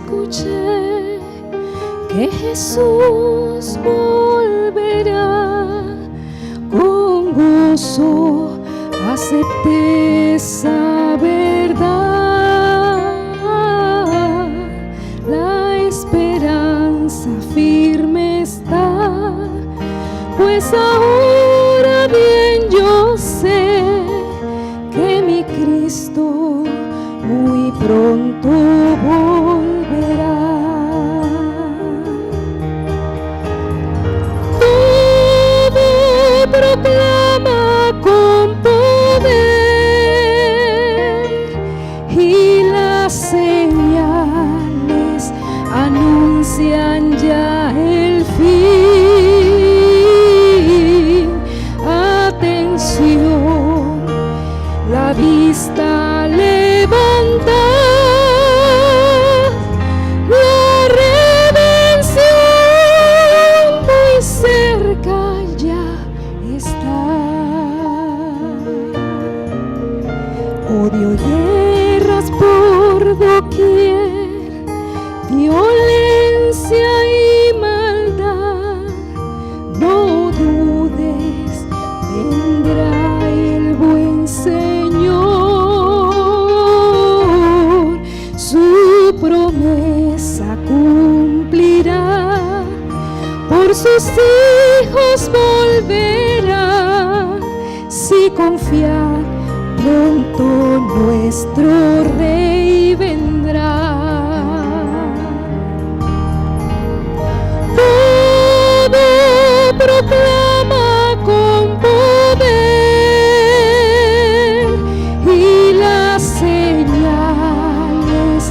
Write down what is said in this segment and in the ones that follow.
escuché que Jesús volverá. Con gozo acepté esa verdad. La esperanza firme está, pues ahora bien yo sé que mi Cristo muy pronto volverá. Todo proclama con poder y las señales anuncian ya el fin. Atención, la vista levanta, la redención muy cerca ya está. Odio, guerras por doquier, violencia y maldad. No dudes, vendrá el buen Señor, su promesa cumplirá, por sus hijos volverá. Si confiar, pronto nuestro Rey vendrá. Todo proclama con poder y las señales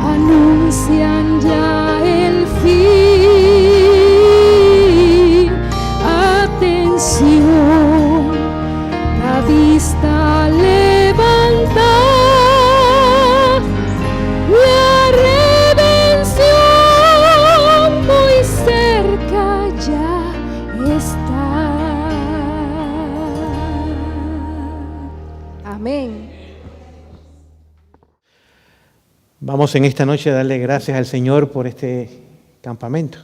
anuncian ya el fin. Atención, la vista levanta, la redención muy cerca ya está. Amén. Vamos en esta noche a darle gracias al Señor por este campamento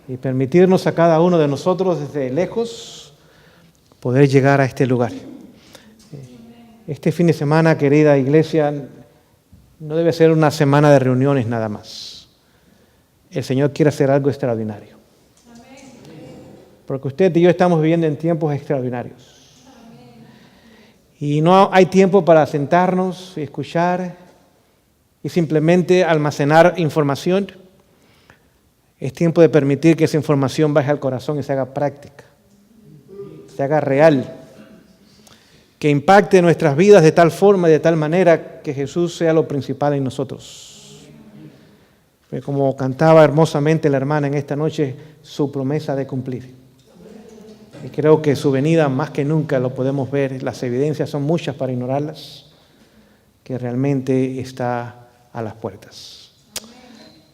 y permitirnos a cada uno de nosotros desde lejos poder llegar a este lugar. Este fin de semana, querida iglesia, no debe ser una semana de reuniones nada más. El Señor quiere hacer algo extraordinario. Porque usted y yo estamos viviendo en tiempos extraordinarios. Y no hay tiempo para sentarnos y escuchar y simplemente almacenar información. Es tiempo de permitir que esa información baje al corazón y se haga práctica, se haga real, que impacte nuestras vidas de tal forma y de tal manera que Jesús sea lo principal en nosotros. Pero como cantaba hermosamente la hermana en esta noche, su promesa de cumplir. Y creo que su venida más que nunca lo podemos ver, las evidencias son muchas para ignorarlas, que realmente está a las puertas.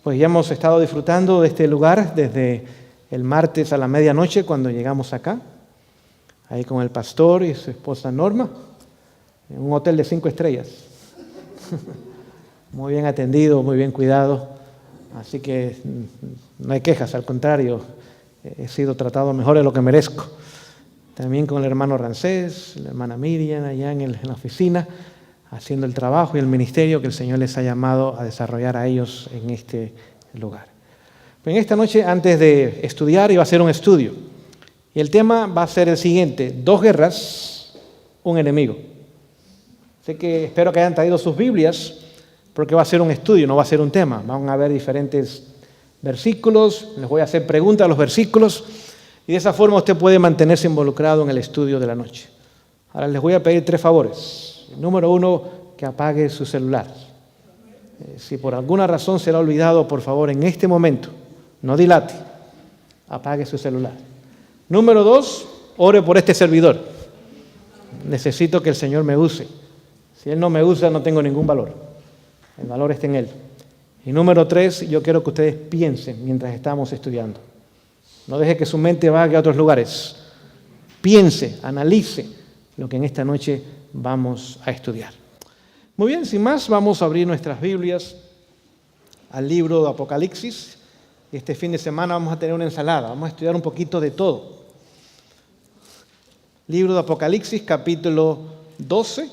Pues ya hemos estado disfrutando de este lugar desde el martes a la medianoche cuando llegamos acá, ahí con el pastor y su esposa Norma, en un hotel de 5 estrellas. Muy bien atendido, muy bien cuidado, así que no hay quejas, al contrario, he sido tratado mejor de lo que merezco. También con el hermano Rancés, la hermana Miriam allá en la oficina, haciendo el trabajo y el ministerio que el Señor les ha llamado a desarrollar a ellos en este lugar. En esta noche, antes de estudiar, iba a hacer un estudio. Y el tema va a ser el siguiente: 2 guerras, un enemigo. Así que espero que hayan traído sus Biblias, porque va a ser un estudio, no va a ser un tema. Van a haber diferentes versículos, les voy a hacer preguntas a los versículos, y de esa forma usted puede mantenerse involucrado en el estudio de la noche. Ahora les voy a pedir 3 favores. Número 1, que apague su celular. Si por alguna razón se le ha olvidado, por favor, en este momento, no dilate, apague su celular. Número 2, ore por este servidor. Necesito que el Señor me use. Si Él no me usa, no tengo ningún valor. El valor está en Él. Y número 3, yo quiero que ustedes piensen mientras estamos estudiando. No deje que su mente vague a otros lugares. Piense, analice lo que en esta noche vamos a estudiar. Muy bien, sin más, vamos a abrir nuestras Biblias al libro de Apocalipsis. Este fin de semana vamos a tener una ensalada, vamos a estudiar un poquito de todo. Libro de Apocalipsis, capítulo 12.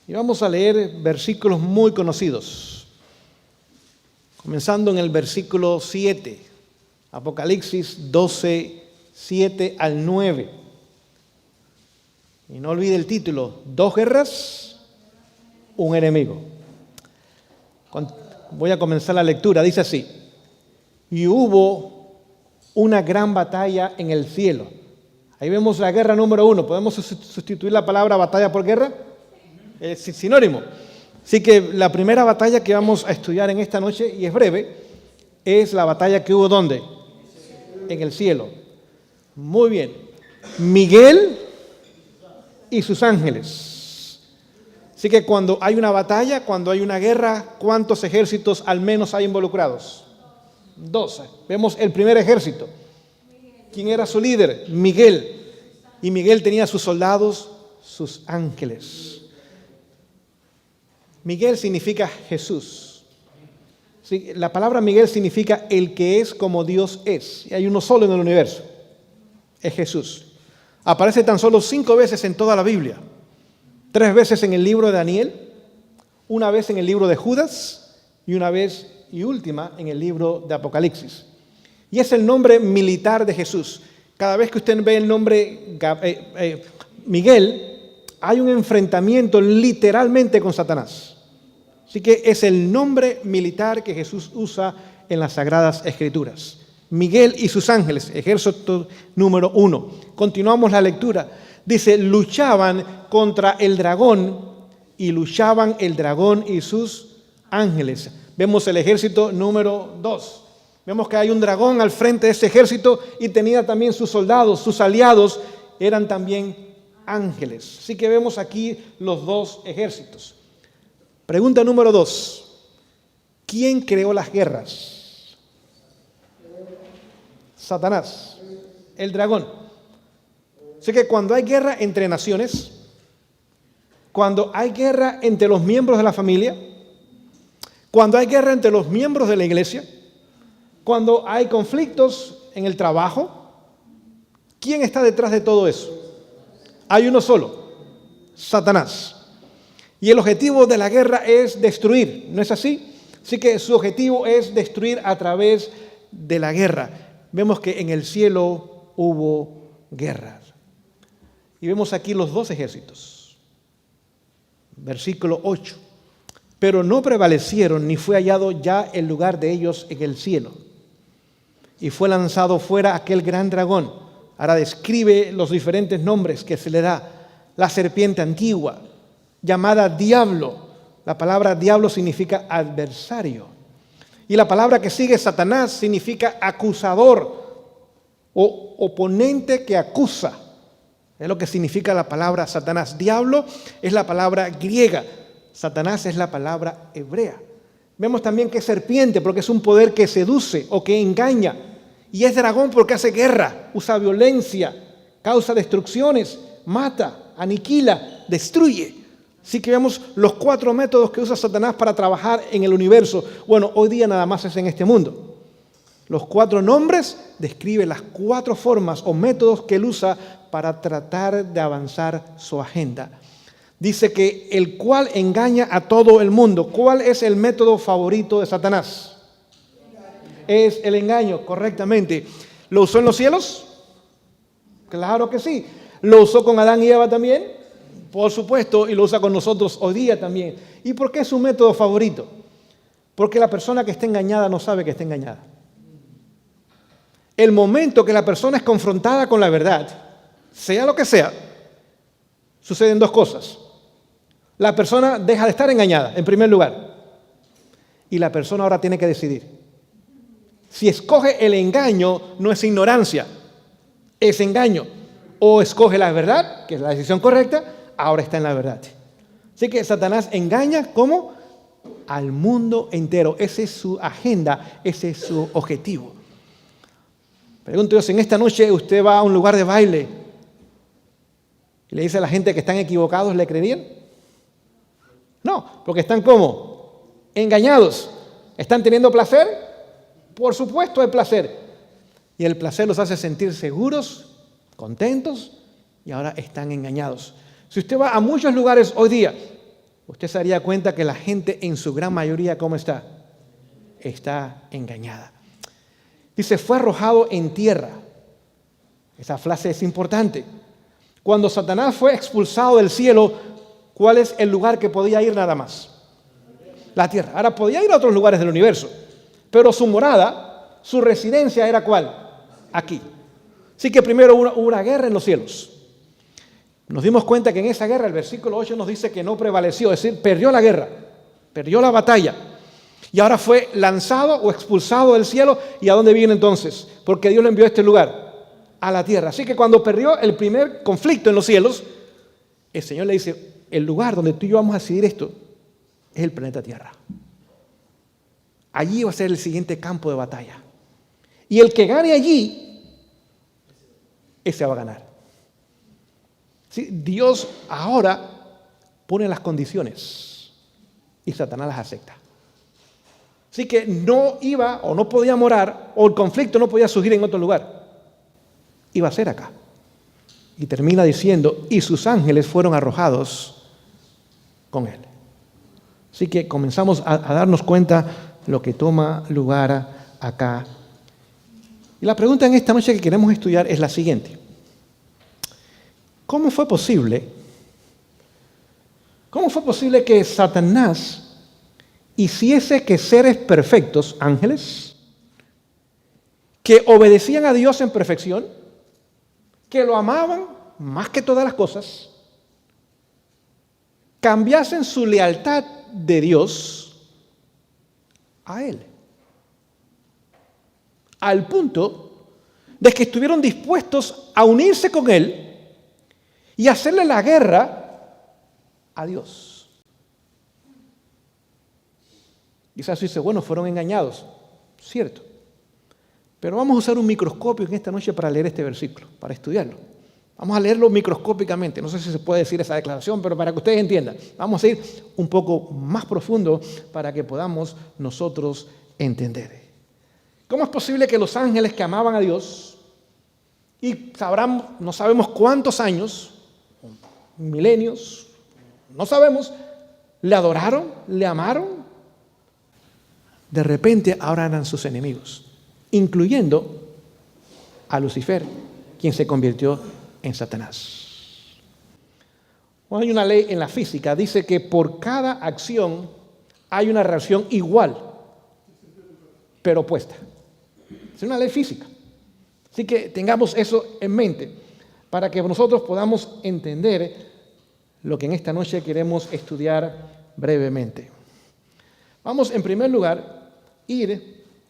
Y vamos a leer versículos muy conocidos. Comenzando en el versículo 7. Apocalipsis 12, 7 al 9. Y no olvide el título: 2 guerras, un enemigo. Voy a comenzar la lectura. Dice así: y hubo una gran batalla en el cielo. Ahí vemos la guerra número 1. ¿Podemos sustituir la palabra batalla por guerra? Es sinónimo. Así que la primera batalla que vamos a estudiar en esta noche, y es breve, es la batalla que hubo ¿dónde? En el cielo. Muy bien. Miguel y sus ángeles. Así que cuando hay una batalla, cuando hay una guerra, ¿cuántos ejércitos al menos hay involucrados? 12. Vemos el primer ejército. ¿Quién era su líder? Miguel. Y Miguel tenía sus soldados, sus ángeles. Miguel significa Jesús. Sí, la palabra Miguel significa el que es como Dios es. Y hay uno solo en el universo. Es Jesús. Aparece tan solo 5 veces en toda la Biblia. 3 veces en el libro de Daniel, 1 vez en el libro de Judas y 1 vez y última en el libro de Apocalipsis. Y es el nombre militar de Jesús. Cada vez que usted ve el nombre Miguel, hay un enfrentamiento literalmente con Satanás. Así que es el nombre militar que Jesús usa en las Sagradas Escrituras. Miguel y sus ángeles, ejército número 1. Continuamos la lectura. Dice, luchaban contra el dragón y luchaban el dragón y sus ángeles. Vemos el ejército número 2. Vemos que hay un dragón al frente de ese ejército y tenía también sus soldados, sus aliados, eran también ángeles. Así que vemos aquí los 2 ejércitos. Pregunta número 2. ¿Quién creó las guerras? Satanás, el dragón. Así que cuando hay guerra entre naciones, cuando hay guerra entre los miembros de la familia, cuando hay guerra entre los miembros de la iglesia, cuando hay conflictos en el trabajo, ¿quién está detrás de todo eso? Hay uno solo, Satanás. Y el objetivo de la guerra es destruir, ¿no es así? Así que su objetivo es destruir a través de la guerra. Vemos que en el cielo hubo guerras. Y vemos aquí los 2 ejércitos. Versículo 8. Pero no prevalecieron ni fue hallado ya el lugar de ellos en el cielo. Y fue lanzado fuera aquel gran dragón. Ahora describe los diferentes nombres que se le da. La serpiente antigua, llamada diablo. La palabra diablo significa adversario. Y la palabra que sigue, Satanás, significa acusador o oponente que acusa. Es lo que significa la palabra Satanás. Diablo es la palabra griega. Satanás es la palabra hebrea. Vemos también que es serpiente porque es un poder que seduce o que engaña. Y es dragón porque hace guerra, usa violencia, causa destrucciones, mata, aniquila, destruye. Así que vemos los 4 métodos que usa Satanás para trabajar en el universo. Bueno, hoy día nada más es en este mundo. Los 4 nombres describen las 4 formas o métodos que él usa para tratar de avanzar su agenda. Dice que el cual engaña a todo el mundo. ¿Cuál es el método favorito de Satanás? Es el engaño, correctamente. ¿Lo usó en los cielos? Claro que sí. ¿Lo usó con Adán y Eva también? Por supuesto, y lo usa con nosotros hoy día también. ¿Y por qué es su método favorito? Porque la persona que está engañada no sabe que está engañada. El momento que la persona es confrontada con la verdad, sea lo que sea, suceden 2 cosas. La persona deja de estar engañada, en primer lugar. Y la persona ahora tiene que decidir. Si escoge el engaño, no es ignorancia, es engaño. O escoge la verdad, que es la decisión correcta, ahora está en la verdad. Así que Satanás engaña, ¿cómo? Al mundo entero. Esa es su agenda, ese es su objetivo. Pregunto yo, si en esta noche usted va a un lugar de baile y le dice a la gente que están equivocados, ¿le creerían? No, porque están ¿cómo? engañados. ¿Están teniendo placer? Por supuesto hay placer. Y el placer los hace sentir seguros, contentos, y ahora están engañados. Si usted va a muchos lugares hoy día, usted se daría cuenta que la gente en su gran mayoría, ¿cómo está? Está engañada. Dice, fue arrojado en tierra. Esa frase es importante. Cuando Satanás fue expulsado del cielo, ¿cuál es el lugar que podía ir nada más? La tierra. Ahora podía ir a otros lugares del universo, pero su morada, su residencia era ¿cuál? Aquí. Así que primero hubo una guerra en los cielos. Nos dimos cuenta que en esa guerra, el versículo 8 nos dice que no prevaleció, es decir, perdió la guerra, perdió la batalla. Y ahora fue lanzado o expulsado del cielo. ¿Y a dónde viene entonces? Porque Dios lo envió a este lugar, a la tierra. Así que cuando perdió el primer conflicto en los cielos, el Señor le dice, el lugar donde tú y yo vamos a decidir esto es el planeta Tierra. Allí va a ser el siguiente campo de batalla. Y el que gane allí, ese va a ganar. ¿Sí? Dios ahora pone las condiciones y Satanás las acepta. Así que no iba o no podía morar, o el conflicto no podía surgir en otro lugar. Iba a ser acá. Y termina diciendo, y sus ángeles fueron arrojados con él. Así que comenzamos a darnos cuenta lo que toma lugar acá. Y la pregunta en esta noche que queremos estudiar es la siguiente. ¿Cómo fue posible que Satanás hiciese que seres perfectos, ángeles, que obedecían a Dios en perfección, que lo amaban más que todas las cosas, cambiasen su lealtad de Dios a Él? Al punto de que estuvieron dispuestos a unirse con Él y hacerle la guerra a Dios. Quizás dice, bueno, fueron engañados. Cierto. Pero vamos a usar un microscopio en esta noche para leer este versículo, para estudiarlo. Vamos a leerlo microscópicamente. No sé si se puede decir esa declaración, pero para que ustedes entiendan. Vamos a ir un poco más profundo para que podamos nosotros entender. ¿Cómo es posible que los ángeles que amaban a Dios, y no sabemos cuántos años, milenios, no sabemos, le adoraron, le amaron, de repente ahora eran sus enemigos, incluyendo a Lucifer, quien se convirtió en Satanás? Bueno, hay una ley en la física, dice que por cada acción hay una reacción igual, pero opuesta. Es una ley física. Así que tengamos eso en mente para que nosotros podamos entender lo que en esta noche queremos estudiar brevemente. Vamos en primer lugar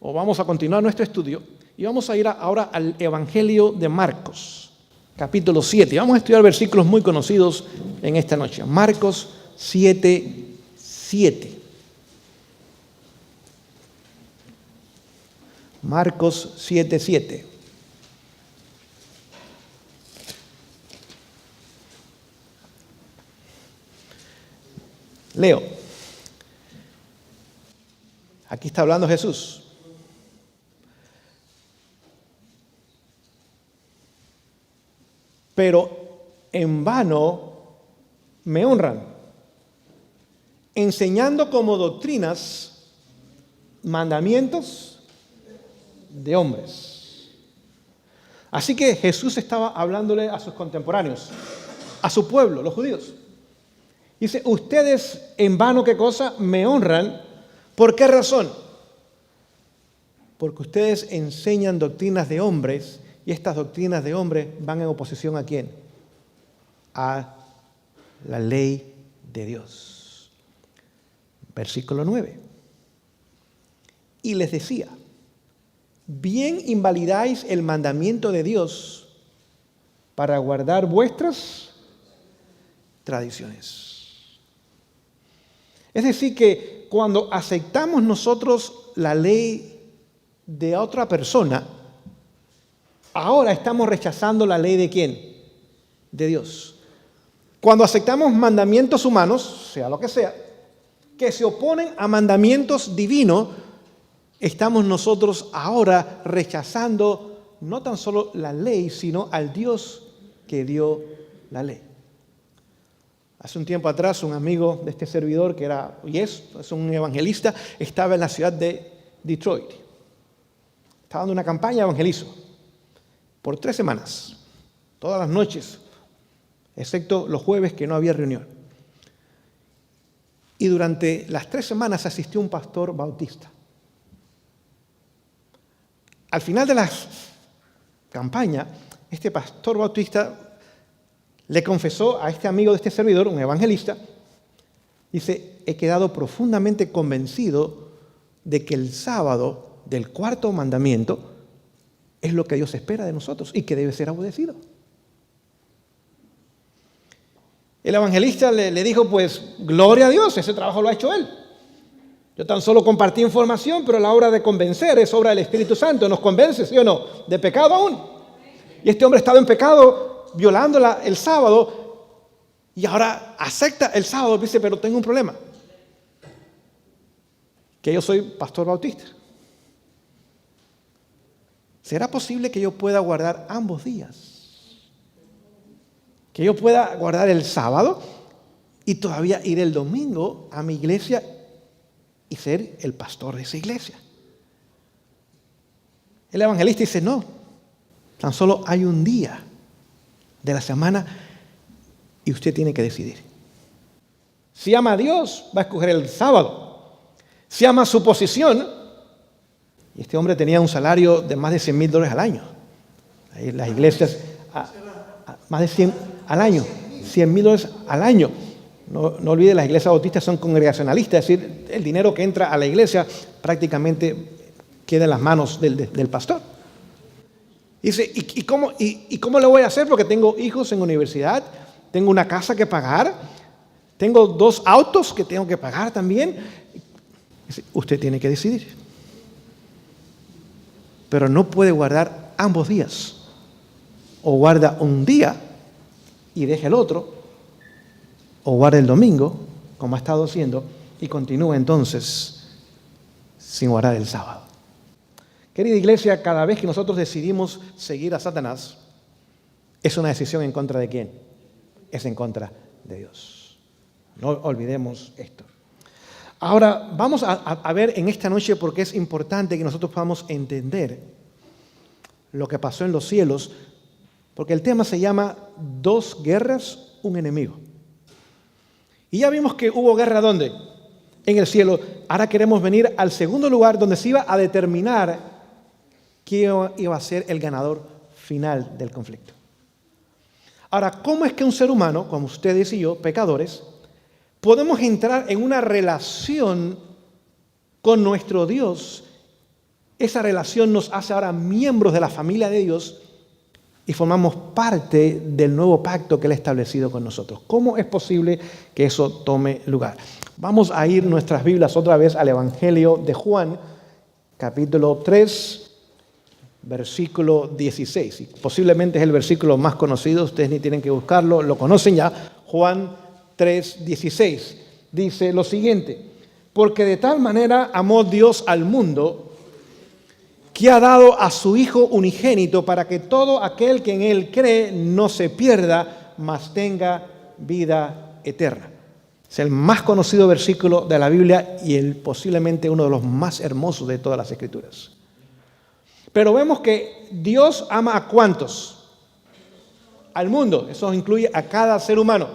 vamos a continuar nuestro estudio y vamos a ir ahora al Evangelio de Marcos, capítulo 7. Vamos a estudiar versículos muy conocidos en esta noche. Marcos 7:7. Marcos 7:7. Leo. Aquí está hablando Jesús. Pero en vano me honran, enseñando como doctrinas mandamientos de hombres. Así que Jesús estaba hablándole a sus contemporáneos, a su pueblo, los judíos. Dice, ustedes en vano, ¿qué cosa? Me honran. ¿Por qué razón? Porque ustedes enseñan doctrinas de hombres y estas doctrinas de hombres van en oposición ¿a quién? A la ley de Dios. Versículo 9. Y les decía, bien invalidáis el mandamiento de Dios para guardar vuestras tradiciones. Es decir, que cuando aceptamos nosotros la ley de otra persona, ahora estamos rechazando la ley de ¿quién? De Dios. Cuando aceptamos mandamientos humanos, sea lo que sea, que se oponen a mandamientos divinos, estamos nosotros ahora rechazando no tan solo la ley, sino al Dios que dio la ley. Hace un tiempo atrás, un amigo de este servidor, que era y es un evangelista, estaba en la ciudad de Detroit. Estaba dando una campaña de evangelismo por 3 semanas, todas las noches, excepto los jueves que no había reunión. Y durante las 3 semanas asistió un pastor bautista. Al final de la campaña, este pastor bautista le confesó a este amigo de este servidor, un evangelista, dice: he quedado profundamente convencido de que el sábado del 4º mandamiento es lo que Dios espera de nosotros y que debe ser obedecido. El evangelista le dijo: pues gloria a Dios, ese trabajo lo ha hecho él. Yo tan solo compartí información, pero la obra de convencer es obra del Espíritu Santo. ¿Nos convence, sí o no? De pecado aún. Y este hombre estaba en pecado, violando el sábado, y ahora acepta el sábado. Dice: pero tengo un problema, que yo soy pastor bautista. ¿Será posible que yo pueda guardar ambos días? Que yo pueda guardar el sábado y todavía ir el domingo a mi iglesia y ser el pastor de esa iglesia. El evangelista dice: no, tan solo hay un día de la semana y usted tiene que decidir. Si ama a Dios, va a escoger el sábado. Si ama su posición, y este hombre tenía un salario de más de $100,000 al año. Ahí las iglesias, más de 100 al año, $100,000 al año. No olvide, las iglesias bautistas son congregacionalistas, es decir, el dinero que entra a la iglesia prácticamente queda en las manos del pastor. Dice: ¿y cómo lo voy a hacer? Porque tengo hijos en universidad, tengo una casa que pagar, tengo 2 autos que tengo que pagar también. Dice: usted tiene que decidir. Pero no puede guardar ambos días. O guarda un día y deja el otro, o guarda el domingo, como ha estado haciendo, y continúa entonces sin guardar el sábado. Querida iglesia, cada vez que nosotros decidimos seguir a Satanás, es una decisión en contra de ¿quién? Es en contra de Dios. No olvidemos esto. Ahora, vamos a ver en esta noche, porque es importante que nosotros podamos entender lo que pasó en los cielos, porque el tema se llama 2 guerras, un enemigo. Y ya vimos que hubo guerra, ¿dónde? En el cielo. Ahora queremos venir al segundo lugar, donde se iba a determinar quién iba a ser el ganador final del conflicto. Ahora, ¿cómo es que un ser humano, como ustedes y yo, pecadores, podemos entrar en una relación con nuestro Dios? Esa relación nos hace ahora miembros de la familia de Dios y formamos parte del nuevo pacto que Él ha establecido con nosotros. ¿Cómo es posible que eso tome lugar? Vamos a ir nuestras Biblias otra vez al Evangelio de Juan, capítulo 3, versículo 16. Y posiblemente es el versículo más conocido, ustedes ni tienen que buscarlo, lo conocen ya. Juan 3:16 dice lo siguiente: porque de tal manera amó Dios al mundo, que ha dado a su Hijo unigénito, para que todo aquel que en Él cree no se pierda, mas tenga vida eterna. Es el más conocido versículo de la Biblia y posiblemente uno de los más hermosos de todas las Escrituras. Pero vemos que Dios ama ¿a cuántos? Al mundo. Eso incluye a cada ser humano.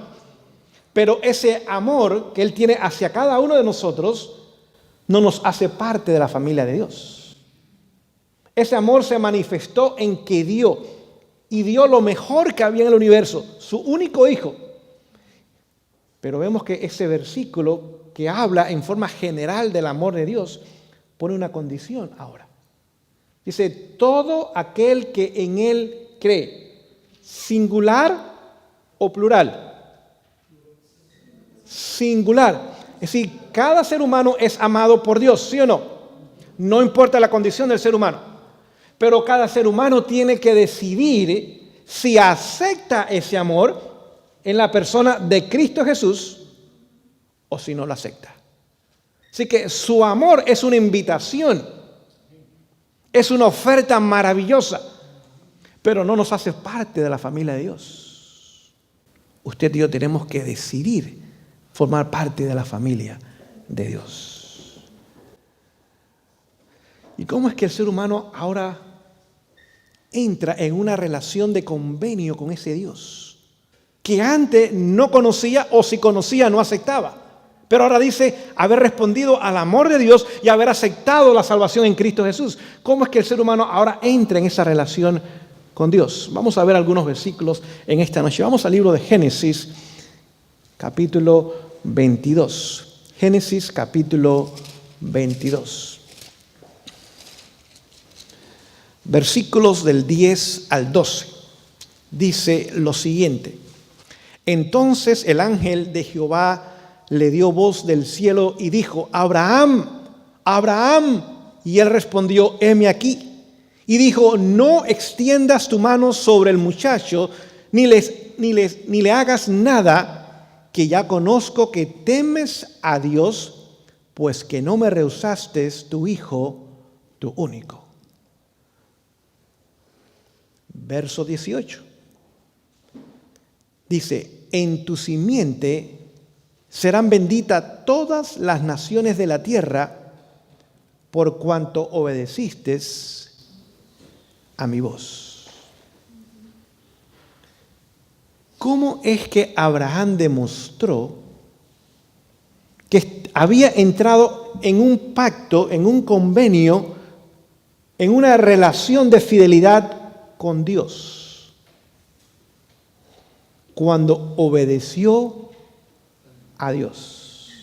Pero ese amor que Él tiene hacia cada uno de nosotros no nos hace parte de la familia de Dios. Ese amor se manifestó en que dio lo mejor que había en el universo, su único Hijo. Pero vemos que ese versículo que habla en forma general del amor de Dios pone una condición ahora. Dice: todo aquel que en Él cree. ¿Singular o plural? Singular. Es decir, cada ser humano es amado por Dios, ¿sí o no? No importa la condición del ser humano. Pero cada ser humano tiene que decidir si acepta ese amor en la persona de Cristo Jesús o si no lo acepta. Así que su amor es una invitación, es una oferta maravillosa, pero no nos hace parte de la familia de Dios. Usted y yo tenemos que decidir formar parte de la familia de Dios. ¿Y cómo es que el ser humano ahora entra en una relación de convenio con ese Dios que antes no conocía, o si conocía no aceptaba? Pero ahora dice haber respondido al amor de Dios y haber aceptado la salvación en Cristo Jesús. ¿Cómo es que el ser humano ahora entra en esa relación con Dios? Vamos a ver algunos versículos en esta noche. Vamos al libro de Génesis, capítulo 22. Génesis, capítulo 22. Versículos del 10 al 12. Dice lo siguiente: Entonces el ángel de Jehová le dio voz del cielo y dijo: Abraham, Abraham. Y él respondió: heme aquí. Y dijo: no extiendas tu mano sobre el muchacho, ni le hagas nada, que ya conozco que temes a Dios, pues que no me rehusaste tu hijo, tu único. Verso 18. Dice: en tu simiente serán benditas todas las naciones de la tierra, por cuanto obedeciste a mi voz. ¿Cómo es que Abraham demostró que había entrado en un pacto, en un convenio, en una relación de fidelidad con Dios? Cuando obedeció a Dios.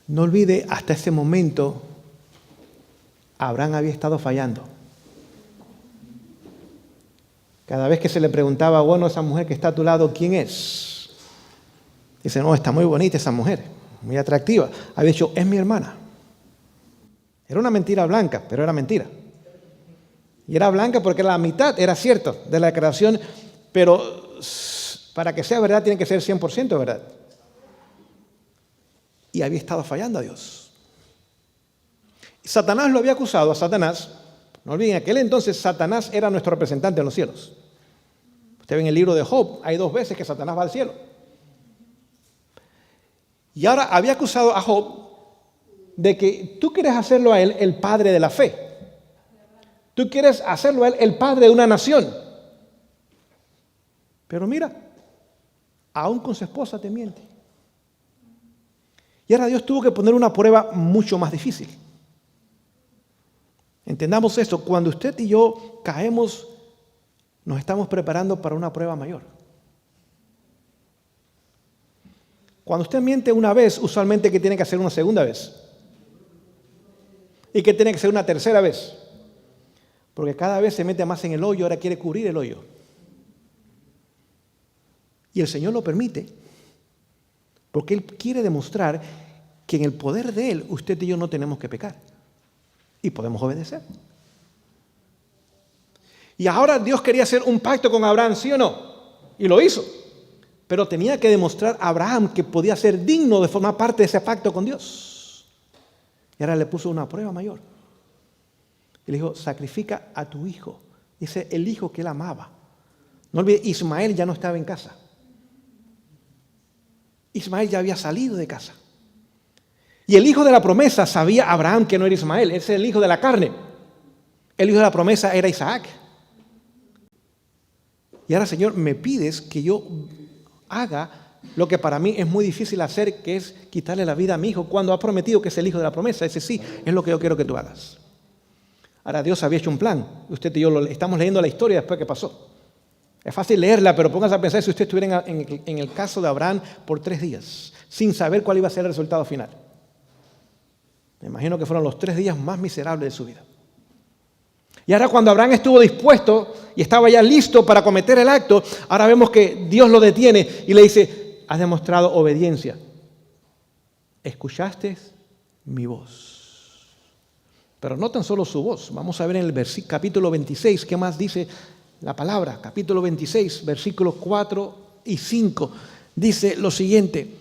No olvide, hasta ese momento Abraham había estado fallando. Cada vez que se le preguntaba: bueno, esa mujer que está a tu lado, ¿quién es? Dice: no, está muy bonita esa mujer, muy atractiva. Había dicho: es mi hermana. Era una mentira blanca, pero era mentira. Y era blanca porque la mitad era cierto de la declaración, pero para que sea verdad tiene que ser 100% verdad. Y había estado fallando a Dios. Y Satanás lo había acusado a Satanás. No olviden, en aquel entonces Satanás era nuestro representante en los cielos. Usted ve en el libro de Job, hay 2 veces que Satanás va al cielo. Y ahora había acusado a Job de que tú quieres hacerlo a él el padre de la fe. Tú quieres hacerlo a él el padre de una nación. Pero mira, aún con su esposa te miente. Y ahora Dios tuvo que poner una prueba mucho más difícil. Entendamos esto: cuando usted y yo caemos, nos estamos preparando para una prueba mayor. Cuando usted miente una vez, usualmente que tiene que hacer una segunda vez. Y que tiene que ser una tercera vez. Porque cada vez se mete más en el hoyo, ahora quiere cubrir el hoyo. Y el Señor lo permite, porque Él quiere demostrar que en el poder de Él, usted y yo no tenemos que pecar. Y podemos obedecer. Y ahora Dios quería hacer un pacto con Abraham, ¿sí o no? Y lo hizo. Pero tenía que demostrar a Abraham que podía ser digno de formar parte de ese pacto con Dios. Y ahora le puso una prueba mayor. Y le dijo: sacrifica a tu hijo. Ese el hijo que él amaba. No olvide, Ismael ya no estaba en casa. Ismael ya había salido de casa. Y el hijo de la promesa sabía Abraham que no era Ismael, ese es el hijo de la carne. El hijo de la promesa era Isaac. Y ahora, Señor, me pides que yo haga lo que para mí es muy difícil hacer, que es quitarle la vida a mi hijo, cuando ha prometido que es el hijo de la promesa. Ese sí, es lo que yo quiero que tú hagas. Ahora, Dios había hecho un plan. Usted y yo estamos leyendo la historia después que pasó. Es fácil leerla, pero póngase a pensar si usted estuviera en el caso de Abraham por 3 días, sin saber cuál iba a ser el resultado final. Me imagino que fueron los 3 días más miserables de su vida. Y ahora, cuando Abraham estuvo dispuesto y estaba ya listo para cometer el acto, ahora vemos que Dios lo detiene y le dice: has demostrado obediencia. Escuchaste mi voz. Pero no tan solo su voz. Vamos a ver en el capítulo 26 qué más dice la palabra. Capítulo 26, versículos 4 y 5. Dice lo siguiente: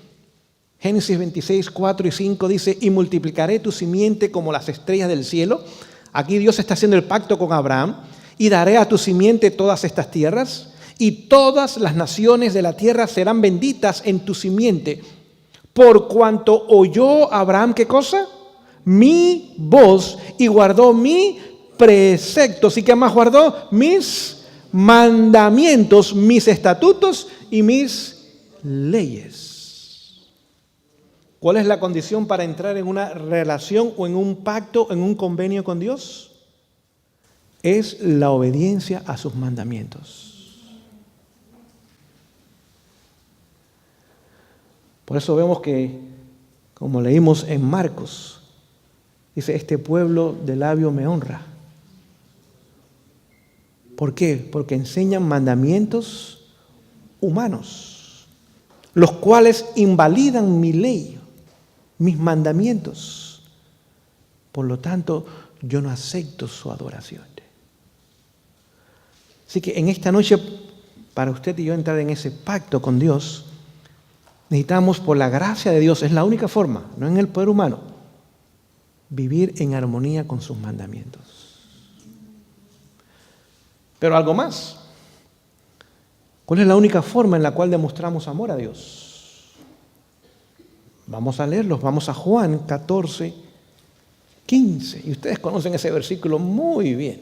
Génesis 26, 4 y 5 dice, y multiplicaré tu simiente como las estrellas del cielo. Aquí Dios está haciendo el pacto con Abraham. Y daré a tu simiente todas estas tierras, y todas las naciones de la tierra serán benditas en tu simiente. Por cuanto oyó Abraham, ¿qué cosa? Mi voz, y guardó mi preceptos. ¿Y qué más guardó? Mis mandamientos, mis estatutos y mis leyes. ¿Cuál es la condición para entrar en una relación o en un pacto, en un convenio con Dios? Es la obediencia a sus mandamientos. Por eso vemos que, como leímos en Marcos, dice, este pueblo de labio me honra. ¿Por qué? Porque enseñan mandamientos humanos, los cuales invalidan mi ley, mis mandamientos. Por lo tanto, yo no acepto su adoración. Así que en esta noche, para usted y yo entrar en ese pacto con Dios, necesitamos, por la gracia de Dios, es la única forma, no en el poder humano, vivir en armonía con sus mandamientos. Pero algo más. ¿Cuál es la única forma en la cual demostramos amor a Dios? Vamos a leerlos, vamos a Juan 14, 15. Y ustedes conocen ese versículo muy bien.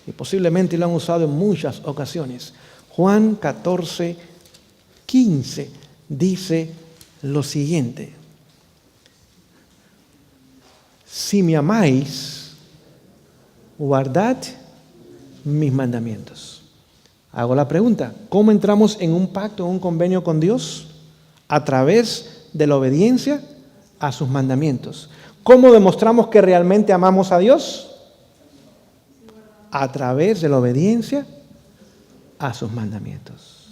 Y posiblemente lo han usado en muchas ocasiones. Juan 14, 15 dice lo siguiente. Si me amáis, guardad mis mandamientos. Hago la pregunta, ¿cómo entramos en un pacto, en un convenio con Dios? A través de la obediencia a sus mandamientos. ¿Cómo demostramos que realmente amamos a Dios? A través de la obediencia a sus mandamientos.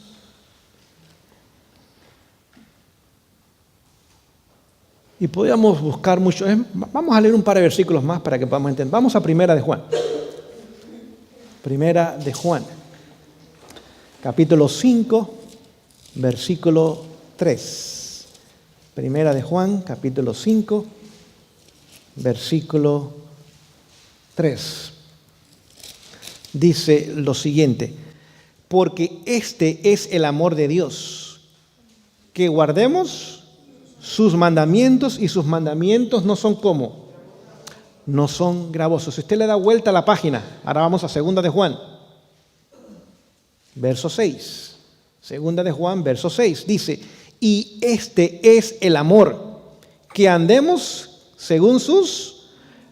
Y podríamos buscar mucho. Vamos a leer un par de versículos más para que podamos entender. Vamos a Primera de Juan. Primera de Juan. Capítulo 5, versículo 3. Primera de Juan, capítulo 5, versículo 3. Dice lo siguiente, porque este es el amor de Dios, que guardemos sus mandamientos, y sus mandamientos no son como, no son gravosos. Si usted le da vuelta a la página, ahora vamos a Segunda de Juan, verso 6. Segunda de Juan, verso 6, dice, y este es el amor, que andemos según sus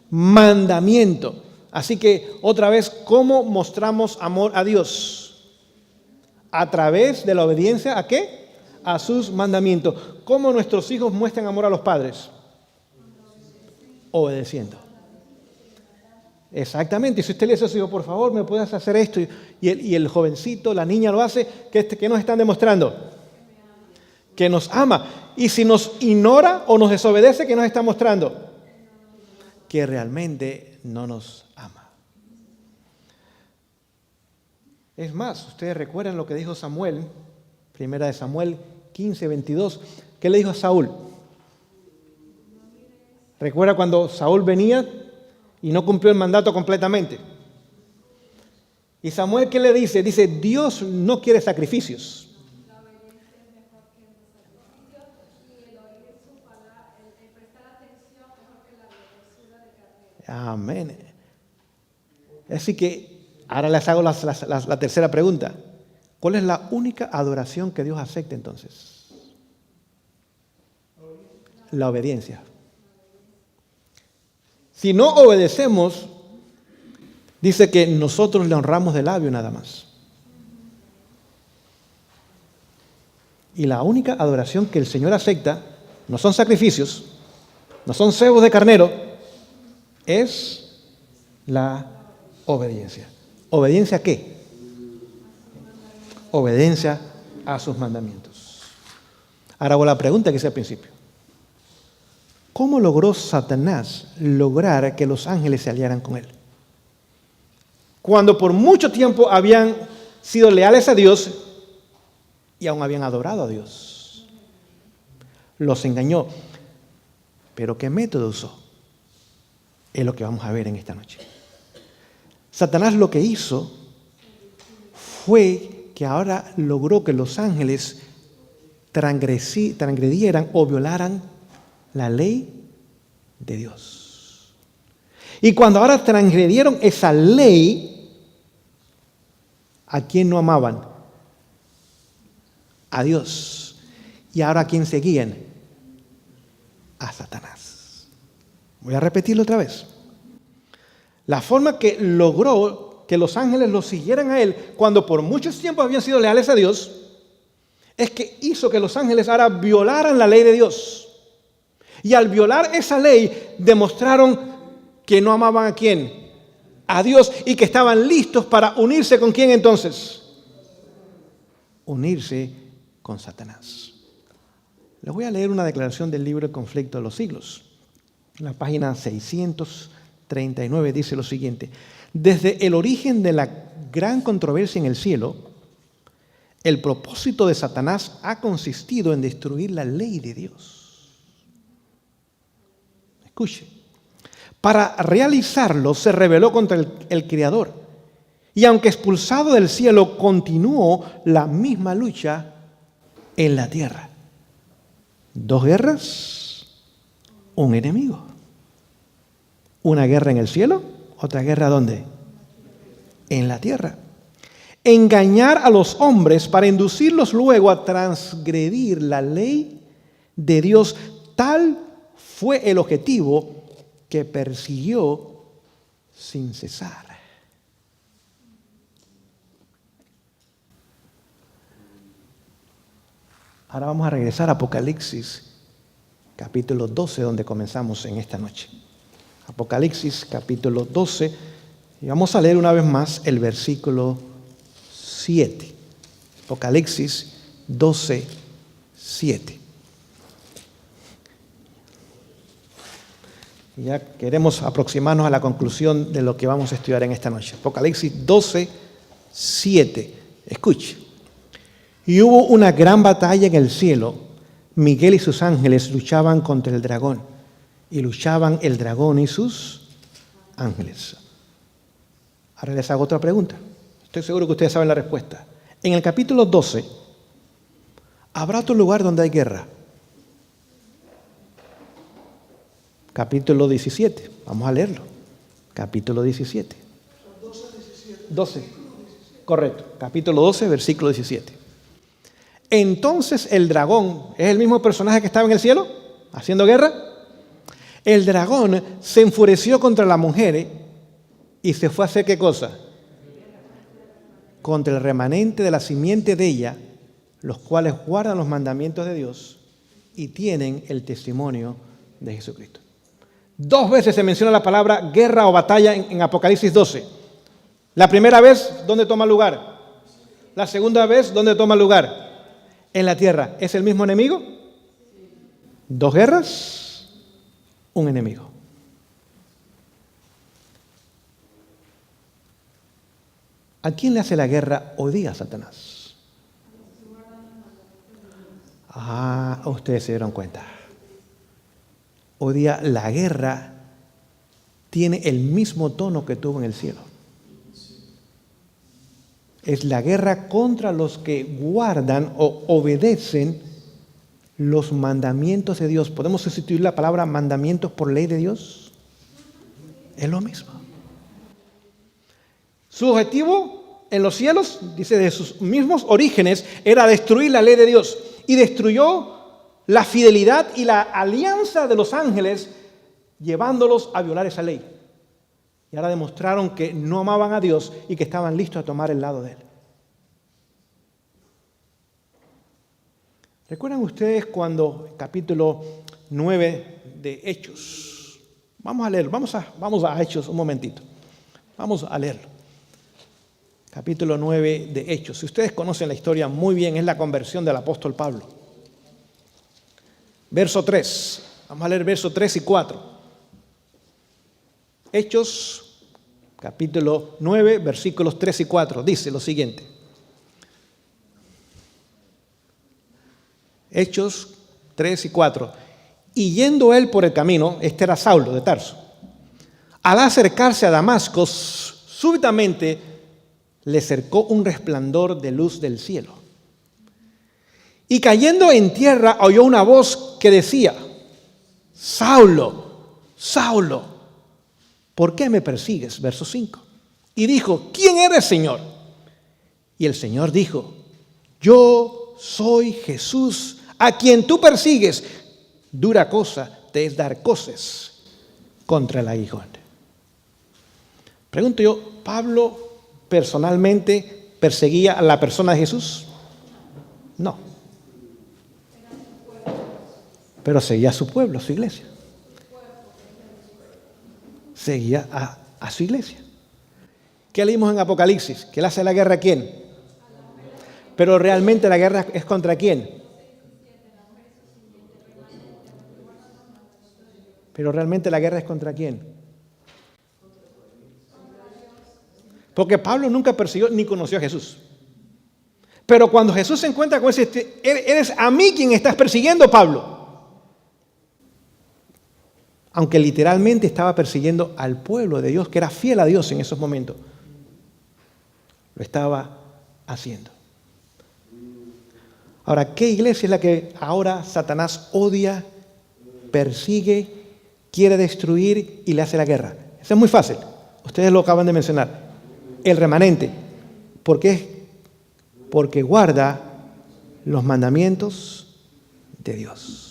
mandamientos. Así que, otra vez, ¿cómo mostramos amor a Dios? A través de la obediencia, ¿a qué? A sus mandamientos. ¿Cómo nuestros hijos muestran amor a los padres? Obedeciendo. Exactamente. Y si usted le dice a su hijo, por favor, ¿me puedes hacer esto? Y el jovencito, la niña lo hace, ¿qué nos están demostrando? Que nos ama. Y si nos ignora o nos desobedece, ¿qué nos está mostrando? Que realmente no nos ama. Es más, ustedes recuerdan lo que dijo Samuel, Primera de Samuel 15, 22. ¿Qué le dijo a Saúl? ¿Recuerda cuando Saúl venía y no cumplió el mandato completamente? Y Samuel, ¿qué le dice? Dice, Dios no quiere sacrificios. Amén. Así que ahora les hago la tercera pregunta. ¿Cuál es la única adoración que Dios acepta entonces? La obediencia. Si no obedecemos, dice que nosotros le honramos de labio nada más. Y la única adoración que el Señor acepta no son sacrificios, no son cebos de carnero, es la obediencia. ¿Obediencia a qué? Obediencia a sus mandamientos. Ahora hago la pregunta que hice al principio. ¿Cómo logró Satanás lograr que los ángeles se aliaran con él? Cuando por mucho tiempo habían sido leales a Dios y aún habían adorado a Dios. los engañó. Pero ¿qué método usó? Es lo que vamos a ver en esta noche. Satanás lo que hizo fue que ahora logró que los ángeles transgredieran o violaran la ley de Dios. Y cuando ahora transgredieron esa ley, ¿a quién no amaban? A Dios. ¿Y ahora a quién seguían? A Satanás. Voy a repetirlo otra vez. La forma que logró que los ángeles lo siguieran a él, cuando por muchos tiempos habían sido leales a Dios, es que hizo que los ángeles ahora violaran la ley de Dios. Y al violar esa ley, demostraron que no amaban a quién, a Dios, y que estaban listos para unirse con quién entonces. Unirse con Satanás. Les voy a leer una declaración del libro El conflicto de los siglos. En la página 639 dice lo siguiente: desde el origen de la gran controversia en el cielo, el propósito de Satanás ha consistido en destruir la ley de Dios. Escuche. Para realizarlo se rebeló contra el Creador. Y aunque expulsado del cielo, continuó la misma lucha en la tierra. 2 guerras, un enemigo. Una guerra en el cielo, otra guerra ¿dónde? En la tierra. Engañar a los hombres para inducirlos luego a transgredir la ley de Dios. Tal fue el objetivo que persiguió sin cesar. Ahora vamos a regresar a Apocalipsis, capítulo 12, donde comenzamos en esta noche. Apocalipsis, capítulo 12, y vamos a leer una vez más el versículo 7. Apocalipsis 12, 7. Ya queremos aproximarnos a la conclusión de lo que vamos a estudiar en esta noche. Apocalipsis 12, 7. Escuche. Y hubo una gran batalla en el cielo. Miguel y sus ángeles luchaban contra el dragón. Y luchaban el dragón y sus ángeles. Ahora les hago otra pregunta. Estoy seguro que ustedes saben la respuesta. En el capítulo 12, ¿habrá otro lugar donde hay guerra? Capítulo 17. Vamos a leerlo. Capítulo 17. 12. Correcto. Capítulo 12, versículo 17. Entonces el dragón, ¿es el mismo personaje que estaba en el cielo haciendo guerra? El dragón se enfureció contra la mujer y se fue a hacer ¿qué cosa? Contra el remanente de la simiente de ella, los cuales guardan los mandamientos de Dios y tienen el testimonio de Jesucristo. 2 veces se menciona la palabra guerra o batalla en Apocalipsis 12. La primera vez, ¿dónde toma lugar? La segunda vez, ¿dónde toma lugar? En la tierra. ¿Es el mismo enemigo? 2 guerras, un enemigo. ¿A quién le hace la guerra hoy día Satanás? Ustedes se dieron cuenta. Hoy día la guerra tiene el mismo tono que tuvo en el cielo. Es la guerra contra los que guardan o obedecen los mandamientos de Dios. ¿Podemos sustituir la palabra mandamientos por ley de Dios? Es lo mismo. Su objetivo en los cielos, dice, de sus mismos orígenes, era destruir la ley de Dios. Y destruyó la fidelidad y la alianza de los ángeles, llevándolos a violar esa ley. Y ahora demostraron que no amaban a Dios y que estaban listos a tomar el lado de Él. ¿Recuerdan ustedes cuando capítulo 9 de Hechos? Vamos a leerlo, vamos a Hechos un momentito. Vamos a leerlo. Capítulo 9 de Hechos. Si ustedes conocen la historia muy bien, es la conversión del apóstol Pablo. Verso 3. Vamos a leer versos 3 y 4. Hechos, capítulo 9, versículos 3 y 4. Dice lo siguiente. Hechos, 3 y 4. Y yendo él por el camino, este era Saulo de Tarso, al acercarse a Damasco, súbitamente le cercó un resplandor de luz del cielo. Y cayendo en tierra oyó una voz que decía: Saulo, Saulo, ¿por qué me persigues? Verso 5. Y dijo: ¿quién eres, Señor? Y el Señor dijo: yo soy Jesús, a quien tú persigues. Dura cosa te es dar coces contra el aguijón. Pregunto yo, ¿Pablo personalmente perseguía a la persona de Jesús? No. Pero seguía a su pueblo, a su iglesia. Seguía a su iglesia. ¿Qué leímos en Apocalipsis? ¿Que él hace la guerra a quién? Pero realmente la guerra es contra quién. Pero realmente la guerra es contra quién. Porque Pablo nunca persiguió ni conoció a Jesús. Pero cuando Jesús se encuentra con ese, eres a mí quien estás persiguiendo, Pablo. Aunque literalmente estaba persiguiendo al pueblo de Dios, que era fiel a Dios en esos momentos. Lo estaba haciendo. Ahora, ¿qué iglesia es la que ahora Satanás odia, persigue, quiere destruir y le hace la guerra? Eso es muy fácil. Ustedes lo acaban de mencionar. El remanente. ¿Por qué? Porque guarda los mandamientos de Dios.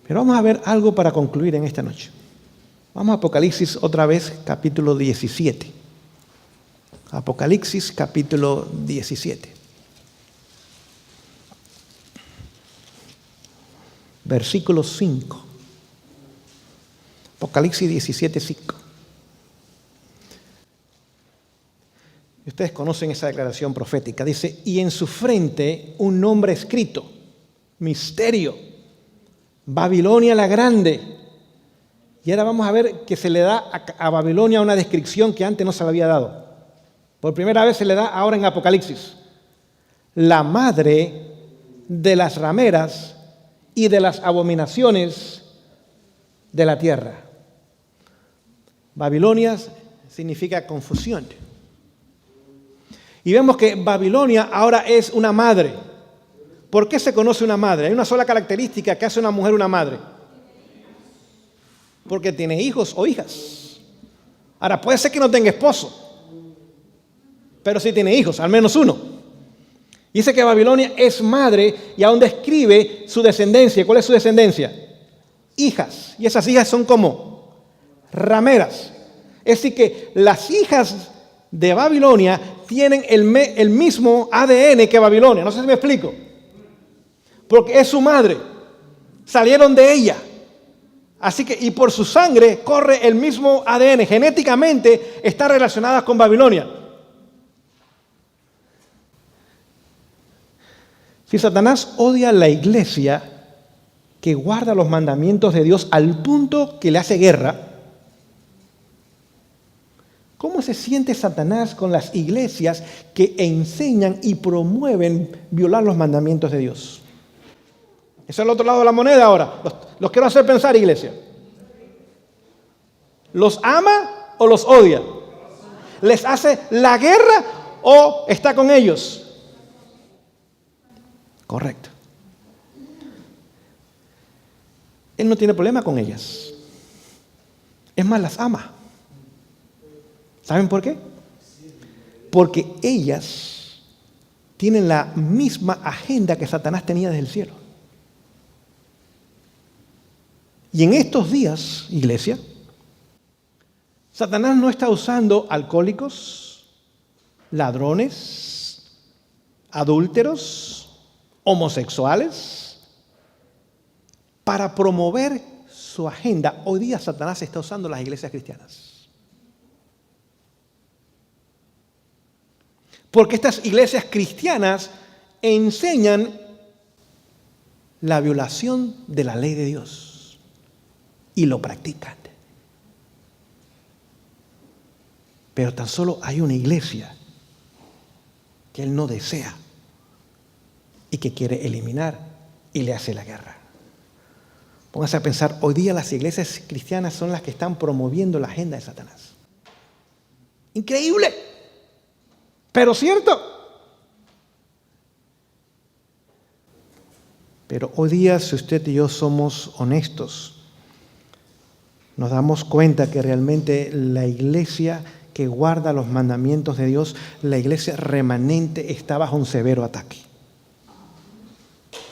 Pero vamos a ver algo para concluir en esta noche. Vamos a Apocalipsis otra vez, capítulo 17. Apocalipsis, capítulo 17. Versículo 5. Apocalipsis 17, 5. Y ustedes conocen esa declaración profética. Dice: y en su frente un nombre escrito, misterio, Babilonia la grande. Y ahora vamos a ver que se le da a Babilonia una descripción que antes no se le había dado. Por primera vez se le da ahora en Apocalipsis. La madre de las rameras y de las abominaciones de la tierra. Babilonia significa confusión. Y vemos que Babilonia ahora es una madre. ¿Por qué se conoce una madre? Hay una sola característica que hace una mujer una madre. Porque tiene hijos o hijas. Ahora, puede ser que no tenga esposo, pero sí tiene hijos, al menos uno. Dice que Babilonia es madre y aún describe su descendencia. ¿Cuál es su descendencia? Hijas. Y esas hijas son como rameras. Es decir, que las hijas de Babilonia tienen el mismo ADN que Babilonia. No sé si me explico. Porque es su madre. Salieron de ella. Así que, y por su sangre corre el mismo ADN. Genéticamente está relacionada con Babilonia. Si Satanás odia a la iglesia que guarda los mandamientos de Dios al punto que le hace guerra, ¿cómo se siente Satanás con las iglesias que enseñan y promueven violar los mandamientos de Dios? Eso es el otro lado de la moneda ahora. Los quiero hacer pensar, iglesia. ¿Los ama o los odia? ¿Les hace la guerra o está con ellos? Correcto. Él no tiene problema con ellas. Es más, las ama. ¿Saben por qué? Porque ellas tienen la misma agenda que Satanás tenía desde el cielo. Y en estos días, iglesia, Satanás no está usando alcohólicos, ladrones, adúlteros, homosexuales para promover su agenda. Hoy día Satanás está usando las iglesias cristianas. Porque estas iglesias cristianas enseñan la violación de la ley de Dios. Y lo practican. Pero tan solo hay una iglesia que Él no desea y que quiere eliminar y le hace la guerra. Póngase a pensar, hoy día las iglesias cristianas son las que están promoviendo la agenda de Satanás. Increíble, pero cierto. Pero hoy día, si usted y yo somos honestos, nos damos cuenta que realmente la iglesia que guarda los mandamientos de Dios, la iglesia remanente, está bajo un severo ataque.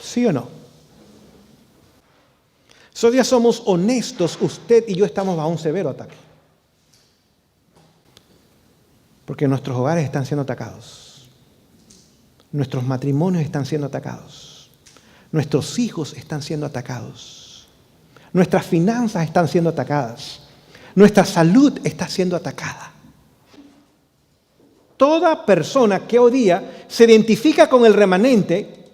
¿Sí o no? Si hoy día somos honestos, usted y yo estamos bajo un severo ataque. Porque nuestros hogares están siendo atacados. Nuestros matrimonios están siendo atacados. Nuestros hijos están siendo atacados. Nuestras finanzas están siendo atacadas. Nuestra salud está siendo atacada. Toda persona que hoy día se identifica con el remanente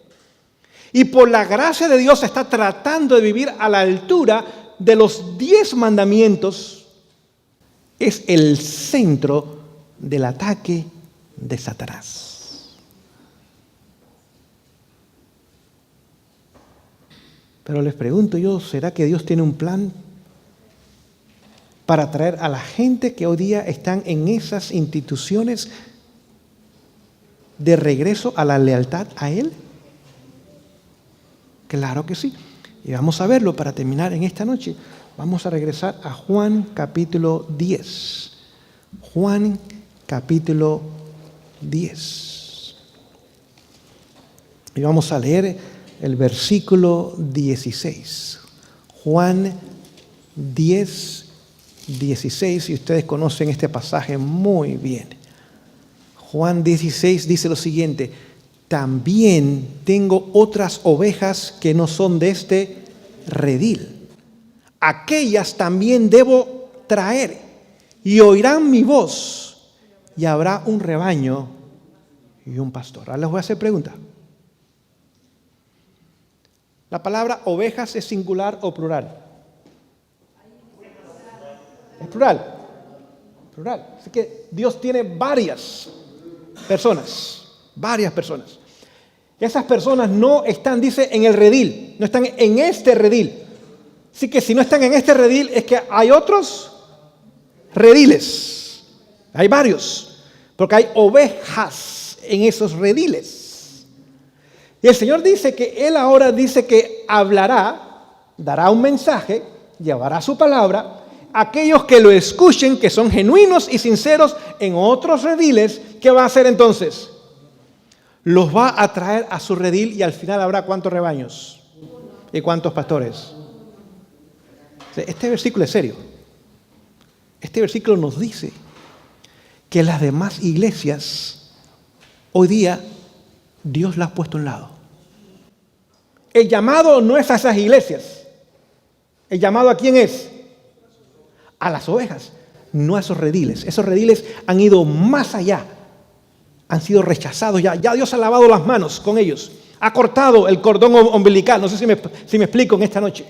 y por la gracia de Dios está tratando de vivir a la altura de los 10 mandamientos, es el centro del ataque de Satanás. Pero les pregunto yo, ¿será que Dios tiene un plan para atraer a la gente que hoy día están en esas instituciones de regreso a la lealtad a Él? Claro que sí. Y vamos a verlo para terminar en esta noche. Vamos a regresar a Juan capítulo 10. Juan capítulo 10. Y vamos a leer el versículo 16. Juan 10, 16. Y ustedes conocen este pasaje muy bien. Juan 16 dice lo siguiente: también tengo otras ovejas que no son de este redil. Aquellas también debo traer, y oirán mi voz, y habrá un rebaño y un pastor. Ahora les voy a hacer pregunta. ¿La palabra ovejas es singular o plural? Es plural. Plural. Así que Dios tiene varias personas. Esas personas no están, dice, en el redil, no están en este redil. Así que si no están en este redil es que hay otros rediles. Hay varios, porque hay ovejas en esos rediles. Y el Señor dice que Él ahora dice que hablará, dará un mensaje, llevará su palabra. Aquellos que lo escuchen, que son genuinos y sinceros en otros rediles, ¿qué va a hacer entonces? Los va a traer a su redil y al final habrá ¿cuántos rebaños? ¿Y cuántos pastores? Este versículo es serio. Este versículo nos dice que las demás iglesias, hoy día, Dios las ha puesto a un lado. El llamado no es a esas iglesias. ¿El llamado a quién es? A las ovejas, no a esos rediles. Esos rediles han ido más allá. Han sido rechazados ya. Ya Dios ha lavado las manos con ellos. Ha cortado el cordón umbilical. No sé si me explico en esta noche.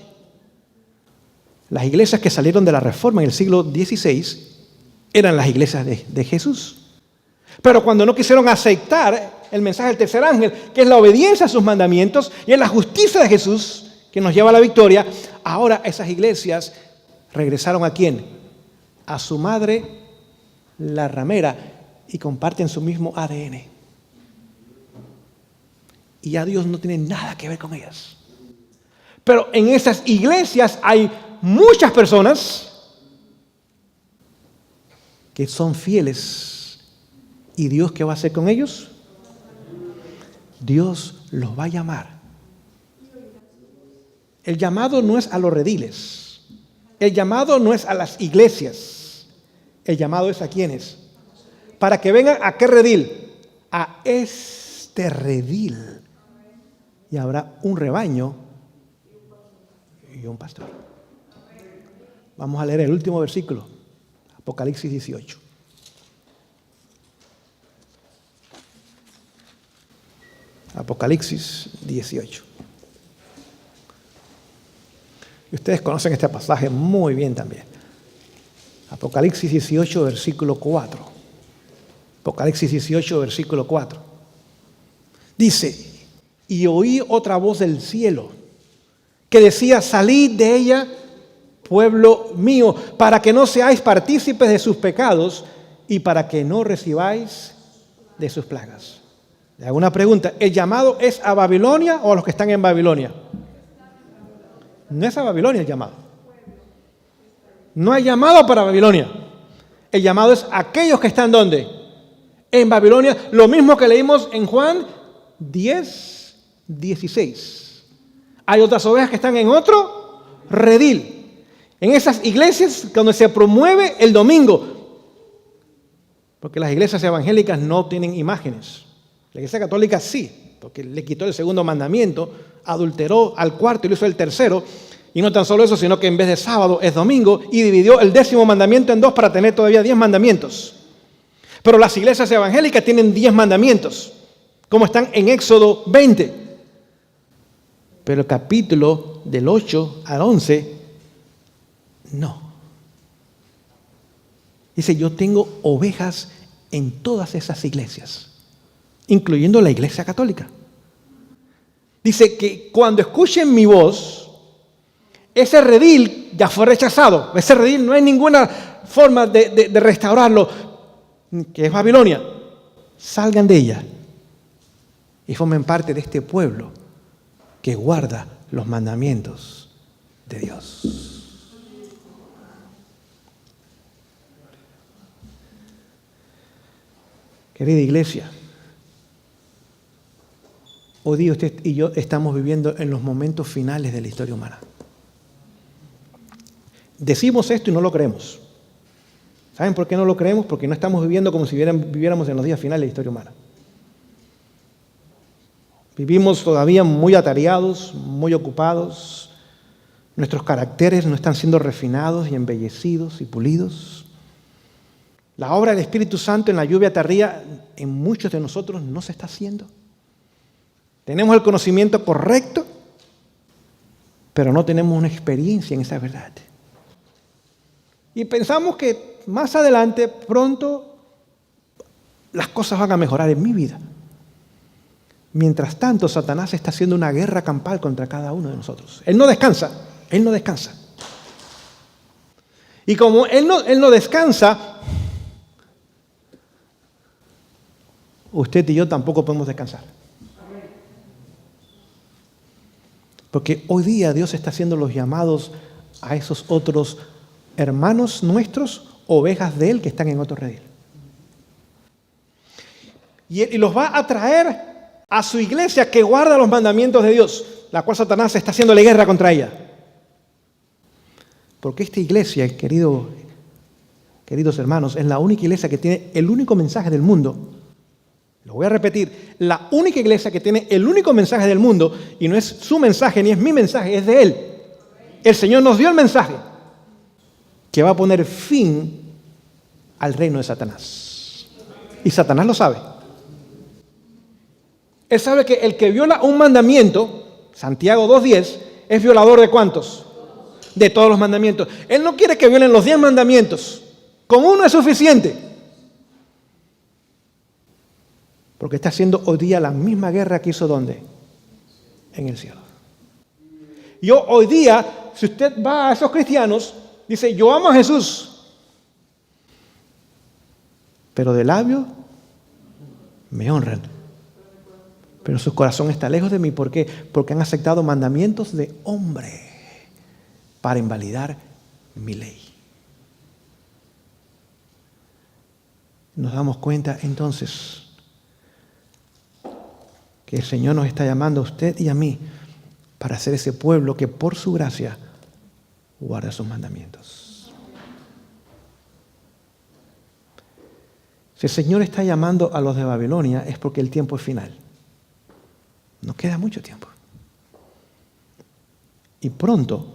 Las iglesias que salieron de la Reforma en el siglo XVI eran las iglesias de Jesús. Pero cuando no quisieron aceptar el mensaje del tercer ángel, que es la obediencia a sus mandamientos y es la justicia de Jesús que nos lleva a la victoria, ahora esas iglesias regresaron ¿a quién? A su madre, la ramera, y comparten su mismo ADN. Y ya Dios no tiene nada que ver con ellas. Pero en esas iglesias hay muchas personas que son fieles. ¿Y Dios qué va a hacer con ellos? Dios los va a llamar. El llamado no es a los rediles. El llamado no es a las iglesias. El llamado es a ¿quiénes? Para que vengan ¿a qué redil? A este redil. Y habrá un rebaño y un pastor. Vamos a leer el último versículo. Apocalipsis 18. Apocalipsis 18. Y ustedes conocen este pasaje muy bien también. Apocalipsis 18, versículo 4. Apocalipsis 18, versículo 4. Dice, y oí otra voz del cielo que decía, salid de ella, pueblo mío, para que no seáis partícipes de sus pecados y para que no recibáis de sus plagas. Le hago una pregunta, ¿el llamado es a Babilonia o a los que están en Babilonia? No es a Babilonia el llamado. No hay llamado para Babilonia. El llamado es a aquellos que están ¿dónde? En Babilonia, lo mismo que leímos en Juan 10, 16. Hay otras ovejas que están en otro redil. En esas iglesias donde se promueve el domingo. Porque las iglesias evangélicas no tienen imágenes. La iglesia católica sí, porque le quitó el segundo mandamiento, adulteró al cuarto y lo hizo el tercero. Y no tan solo eso, sino que en vez de sábado es domingo y dividió el 10º mandamiento en 2 para tener todavía 10 mandamientos. Pero las iglesias evangélicas tienen 10 mandamientos, como están en Éxodo 20. Pero el capítulo del 8 al 11, no. Dice, yo tengo ovejas en todas esas iglesias, incluyendo la iglesia católica. Dice que cuando escuchen mi voz, ese redil ya fue rechazado. Ese redil no hay ninguna forma de restaurarlo, que es Babilonia. Salgan de ella y formen parte de este pueblo que guarda los mandamientos de Dios. Querida iglesia, hoy día usted y yo estamos viviendo en los momentos finales de la historia humana. Decimos esto y no lo creemos. ¿Saben por qué no lo creemos? Porque no estamos viviendo como si viviéramos en los días finales de la historia humana. Vivimos todavía muy atareados, muy ocupados. Nuestros caracteres no están siendo refinados y embellecidos y pulidos. La obra del Espíritu Santo en la lluvia tardía en muchos de nosotros no se está haciendo. Tenemos el conocimiento correcto, pero no tenemos una experiencia en esa verdad. Y pensamos que más adelante, pronto, las cosas van a mejorar en mi vida. Mientras tanto, Satanás está haciendo una guerra campal contra cada uno de nosotros. Él no descansa, él no descansa. Y como él no descansa, usted y yo tampoco podemos descansar. Porque hoy día Dios está haciendo los llamados a esos otros hermanos nuestros, ovejas de Él que están en otro redil. Y los va a traer a su iglesia que guarda los mandamientos de Dios, la cual Satanás está haciéndole guerra contra ella. Porque esta iglesia, queridos hermanos, es la única iglesia que tiene el único mensaje del mundo. Lo voy a repetir, la única iglesia que tiene el único mensaje del mundo, y no es su mensaje ni es mi mensaje, es de Él. El Señor nos dio el mensaje que va a poner fin al reino de Satanás. Y Satanás lo sabe. Él sabe que el que viola un mandamiento, Santiago 2:10, es violador ¿de cuántos? De todos los mandamientos. Él no quiere que violen los 10 mandamientos. Con uno es suficiente. Porque está haciendo hoy día la misma guerra que hizo ¿dónde? En el cielo. Yo hoy día, si usted va a esos cristianos, dice, yo amo a Jesús, pero de labio me honran. Pero su corazón está lejos de mí. ¿Por qué? Porque han aceptado mandamientos de hombre para invalidar mi ley. Nos damos cuenta entonces que el Señor nos está llamando a usted y a mí para ser ese pueblo que por su gracia guarda sus mandamientos. Si el Señor está llamando a los de Babilonia es porque el tiempo es final. No queda mucho tiempo. Y pronto,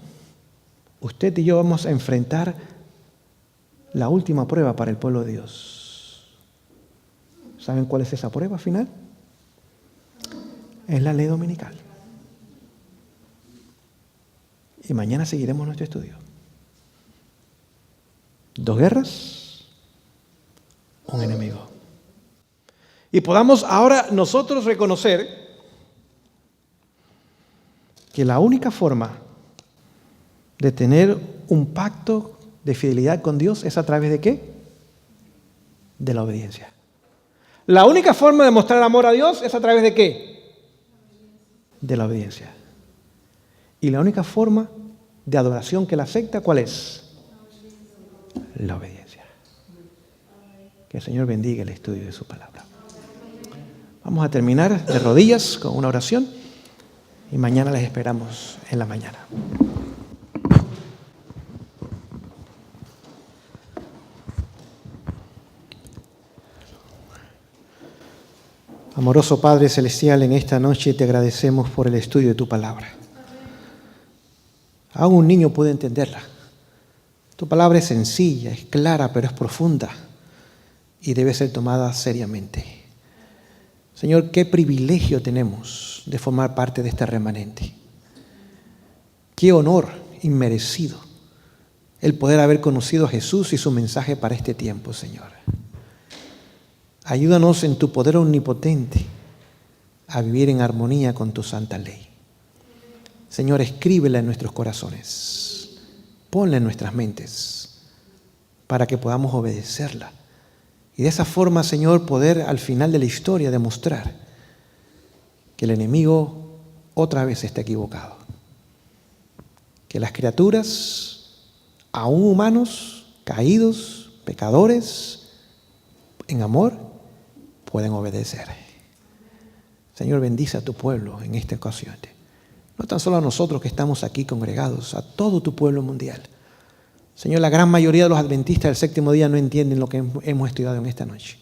usted y yo vamos a enfrentar la última prueba para el pueblo de Dios. ¿Saben cuál es esa prueba final? Es la ley dominical. Y mañana seguiremos nuestro estudio. 2 guerras, un enemigo. Y podamos ahora nosotros reconocer que la única forma de tener un pacto de fidelidad con Dios es a través de ¿qué? De la obediencia. La única forma de mostrar amor a Dios es a través de ¿qué? De la obediencia. Y la única forma de adoración que Él acepta, ¿cuál es? La obediencia. Que el Señor bendiga el estudio de su palabra. Vamos a terminar de rodillas con una oración y mañana les esperamos en la mañana. Amoroso Padre Celestial, en esta noche te agradecemos por el estudio de tu palabra. Aún un niño puede entenderla. Tu palabra es sencilla, es clara, pero es profunda y debe ser tomada seriamente. Señor, qué privilegio tenemos de formar parte de este remanente. Qué honor inmerecido el poder haber conocido a Jesús y su mensaje para este tiempo, Señor. Ayúdanos en tu poder omnipotente a vivir en armonía con tu santa ley. Señor, escríbela en nuestros corazones, ponla en nuestras mentes para que podamos obedecerla. Y de esa forma, Señor, poder al final de la historia demostrar que el enemigo otra vez está equivocado. Que las criaturas, aún humanos, caídos, pecadores, en amor, pueden obedecer. Señor, bendice a tu pueblo en esta ocasión. No tan solo a nosotros que estamos aquí congregados, a todo tu pueblo mundial. Señor, la gran mayoría de los adventistas del séptimo día no entienden lo que hemos estudiado en esta noche.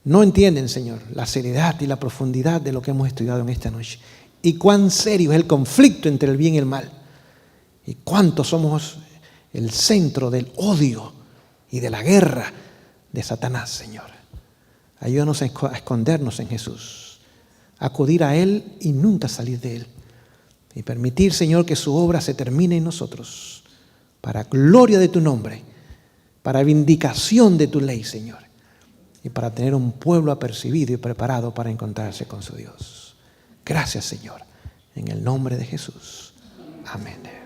No entienden, Señor, la seriedad y la profundidad de lo que hemos estudiado en esta noche. Y cuán serio es el conflicto entre el bien y el mal. Y cuánto somos el centro del odio y de la guerra de Satanás, Señor. Ayúdanos a escondernos en Jesús, a acudir a Él y nunca salir de Él. Y permitir, Señor, que su obra se termine en nosotros, para gloria de tu nombre, para vindicación de tu ley, Señor, y para tener un pueblo apercibido y preparado para encontrarse con su Dios. Gracias, Señor, en el nombre de Jesús. Amén.